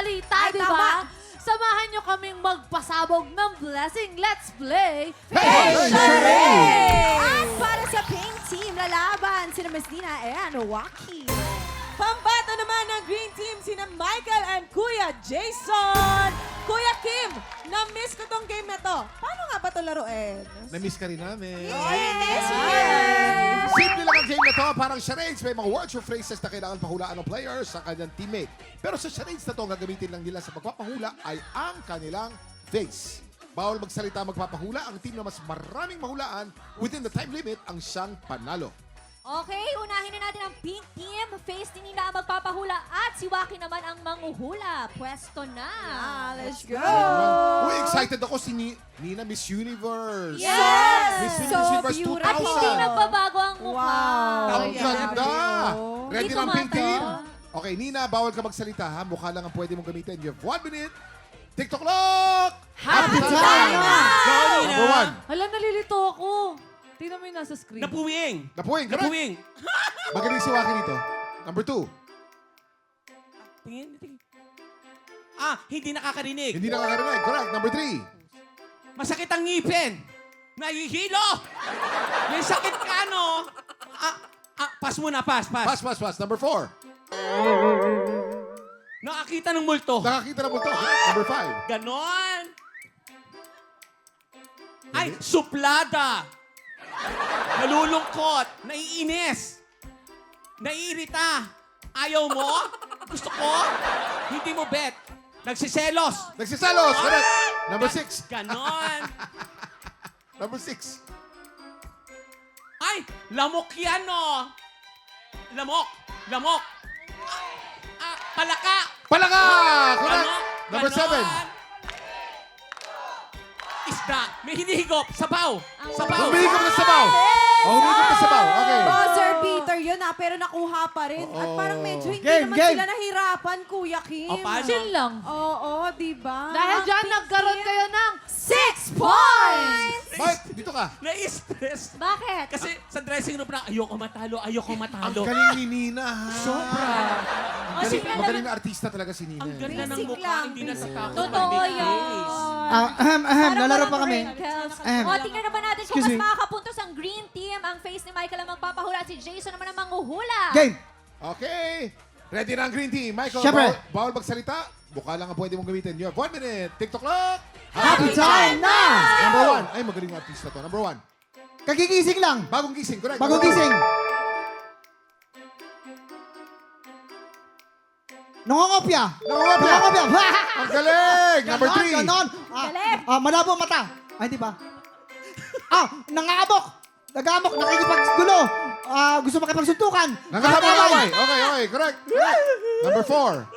balita, Ay, di tama. ba? Samahan nyo kaming magpasabog ng blessing. Let's play! At para sa pink team, lalaban sina Miss Dina and Waki. Pambato naman ng green team sina Michael and Kuya Jason. Kuya Kim, na-miss ko tong game na to. Paano nga ba ito laruin? Na-miss ka rin namin. Yes! Simple lang ang game na to. Parang charades. May mga words or phrases na kailangan pahulaan ng player sa kanyang teammate. Pero sa charades na to, ang gagamitin lang nila sa pagpapahula ay ang kanilang face. Bawal magsalita magpapahula. Ang team na mas maraming mahulaan within the time limit ang siyang panalo. Okay, unahin na natin ang pink team. Face ni Nina ang magpapahula at si Waki naman ang manguhula. Pwesto na. Let's go! Uy, excited ako si Nina Miss Universe. Yes! Miss So Universe beautiful. 2000. At hindi nagbabago ang mukha. Wow. Ang ganda! Ready Hindi na ang pink tumato. team? Okay, Nina, bawal ka magsalita ha. Mukha lang ang pwede mong gamitin. You have 1 minute. TikTok clock! Happy time! Go, Nina! Number 1. Alam, nalilito ako. Tingnan mo yung nasa screen. Napuwing! Napuwing, correct? Napuwing! Magaling si Waki dito. Number 2. Tingin, tingin. Hindi nakakarinig. Hindi nakakarinig. Correct. Number 3. Masakit ang ngipin. Nahihilo! May sakit ka, no? Pass muna, pass. Pass. Number 4. Nakakita ng multo. Nakakita na mo ito. Number 5. Ganon. Ay, suplada. Nalulungkot. Naiinis. Naiirita. Ayaw mo? Gusto ko? Hindi mo bet. Nagsiselos. Nagsisalos. Correct. Number 6. Ganon. Number 6. Ay, lamok yan, no? Lamok. Palaka. Palaka! Correct. Ganon. Number 7. Ganon. Isda. May hinihigop. Sabaw. Humihigop na sabaw. Humihigop na sabaw. Okay. Buzzer beater yun pero nakuha pa rin. At Oo. parang medyo hindi Game, naman game. sila nahirapan, Kuya Kim. O, paano? Chill lang. Oo, diba? Dahil Ang dyan, pink nagkaroon team, kayo ng 6 points! Mike, dito ka. Na-stress. Bakit? Kasi sa dressing room na, ayoko Ang matalo. galing ni Nina, ha? Sobra. Ang galing, magaling na artista talaga si Nina. Ang ganda ng Basic mukha, lang, hindi basic. natatakot. Totoo mag-make yan. face. Lalaro pa kami. O, tingnan naman natin kung Excuse mas me. makakapuntos ang green team. Ang face ni Michael ang magpapahula at si Jason naman ang manguhula. Game! Okay. Ready na ang green team. Michael, Siyempre. bawal magsalita. Mukha lang ang pwede mong gamitin. You have 1 minute. TikTok clock. Happy time na! Number 1. Ay, magaling na artista to. Number 1. Kagigising lang. Bagong gising. Correct. Bagong Number gising. Nangongopya. Nangongopya. Ang galing. Number 3. Ganon. Malabo ang mata. Ay, di ba? Nangaabok. Nag-aamok. Nakikipaggulo. Gusto makipagsuntukan. Nangahabay. Okay. Correct. Number 4.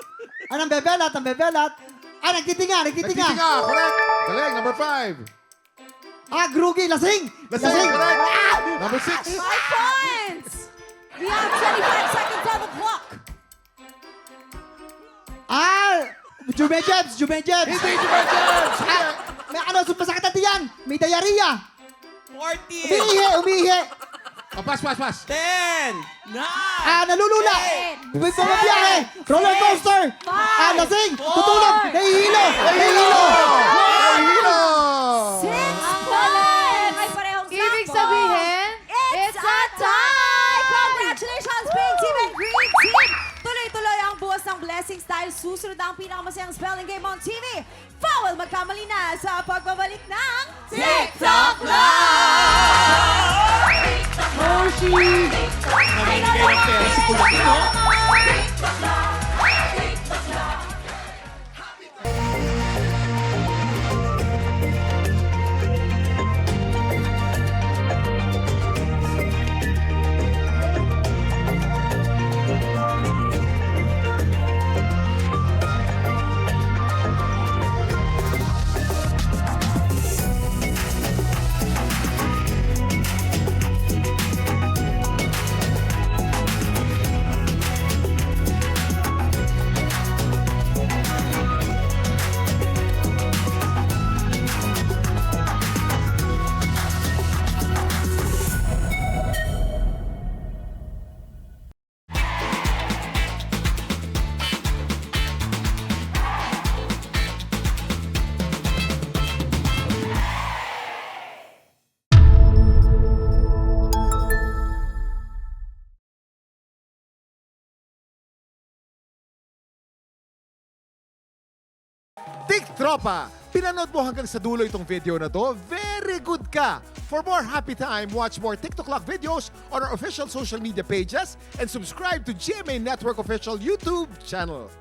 Ang bebelat. Nagtitinga. Nagtitinga. Correct. Galing. Number 5. Grugi. Lasing. Correct. Number 6. 5 points! We have 25 seconds on the clock. Jumejebs. Hindi, Juventus. May masakit ang tiyan. May diarrhea. 40. Umihi. Pass. 10. 9. Nalulula. May bumabiyahe. Roller coaster. Lasing. Tutulog. Nahihilo. Hilo. 6 points! Ay, parehong Ibig sakto. sabihin, It's a tie! Congratulations, pink team and green team! Tuloy-tuloy ang buwas ng blessings dahil susunod ang pinakamasayang spelling game on TV. Foul magkamali na sa pagbabalik ng TikTok Namimigay ng pera si Kuya Kim, no? Tik Tropa, pinanood mo hanggang sa dulo itong video na to. Very good ka! For more happy time, watch more TikTok Clock videos on our official social media pages and subscribe to GMA Network official YouTube channel.